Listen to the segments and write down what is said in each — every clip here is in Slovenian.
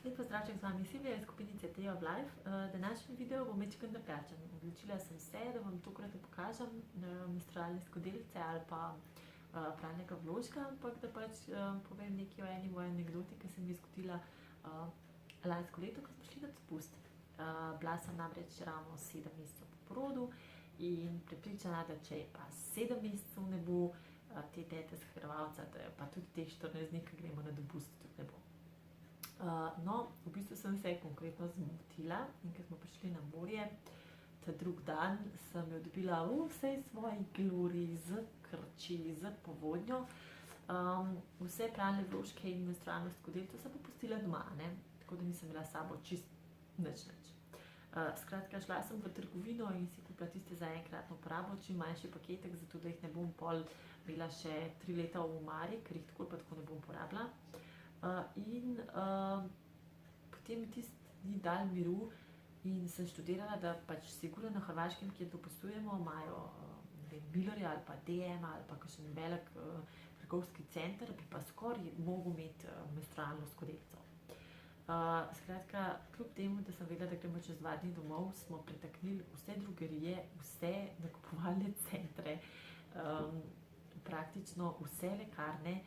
Lep pozdravček, z vami Silvija iz skupinice Tree of Life. Današnji video bom majčkeno drugačen. Odločila sem se, da vam tokrat ne pokažem menstrualne skodelice ali pa pralnega vložka, ampak da pač povem nekaj o eni moji anekdoti, ki se mi je zgodila lansko leto, ko smo šli na dopust. Bila sem namreč ravno 7 mesecev po porodu in prepričana, da če je pa 7 mesecev ne bo, te tete s Hrvavca, da je pa tudi teh 14 dni, ko gremo na dopust, tudi ne bo. No, v bistvu sem se konkretno zmotila in ko smo prišli na morje, ta drug dan sem jo dobila v vsej svoji gloriji, z krči, z povodnjo. Vse pralne vložke in menstrualno skodelico sem popustila doma, ne? Tako da nisem imela s sabo čist nič. Skratka, šla sem v trgovino in si kupila tiste za enkratno uporabo, čim manjši paketek, zato da jih ne bom pol imela še 3 leta v omari, ker jih tako pa tako ne bom porabila. Potem tisti ni dal miru in sem študirala, da pač sigurno na Hrvaškem, kjer dopustujemo, imajo Billerja ali pa DM ali pa kakšen velik trgovski center, bi pa skoraj mogel imeti menstrualno skodelico. Skratka, kljub temu, da sem vedela, da gremo čez 2 dni domov, smo pretaknili vse drogerije, vse nakupovalne centre, praktično vse lekarne,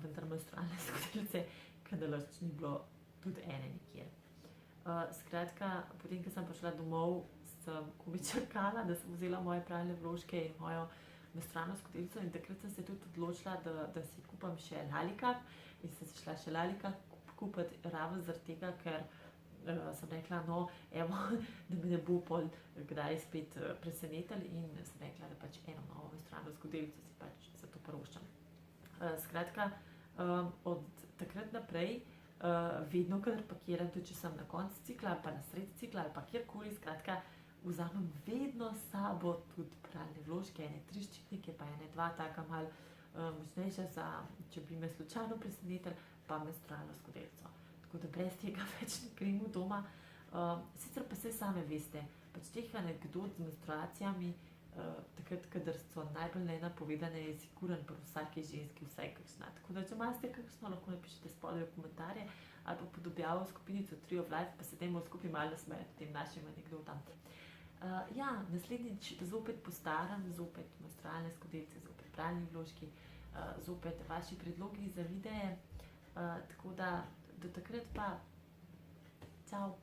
vendar menstrualne skodelice, kadalač ni bilo tudi ene nikjer. Skratka, potem, ko sem prišla domov, sem komaj čakala, da sem vzela moje pralne vložke in mojo menstrualno skodelico in takrat sem se tudi odločila, da si kupam še Lalikap in sem si šla še Lalikap kupiti ravno zaradi tega, ker sem rekla, no, evo, da me ne bo pol kdaj spet presenetili in sem rekla, da pač eno novo menstrualno skodelico si pač za to privoščim. Skratka, od takrat naprej, vedno, kadar pakiram, tudi če sem na koncu cikla ali pa na sredi cikla ali pa kjerkoli, skratka, vzamem vedno s sabo tudi pralne vložke, ene 3 ščitnike, pa ene 2 taka malo močnejša za, če bi me slučajno presenetili, pa menstrualno skodelico. Tako da brez tega več ne gremo doma. Sicer pa saj same veste, pač teh anekdot z menstruacijami, takrat, kadar so najbolj nenapovedane, je siguren pri vsaki ženski vsaj kakšna. Tako da, če imate kakšno, lahko napišete spodaj v komentarje ali pa pod objavo skupinico Tree of Life, pa se dajmo skupaj malo nasmejati tem našim anekdotam. Ja, naslednjič zopet po starem, zopet menstrualne skodelice, zopet pralni vložki, zopet vaši predlogi za videe. Tako da, do takrat pa, čau!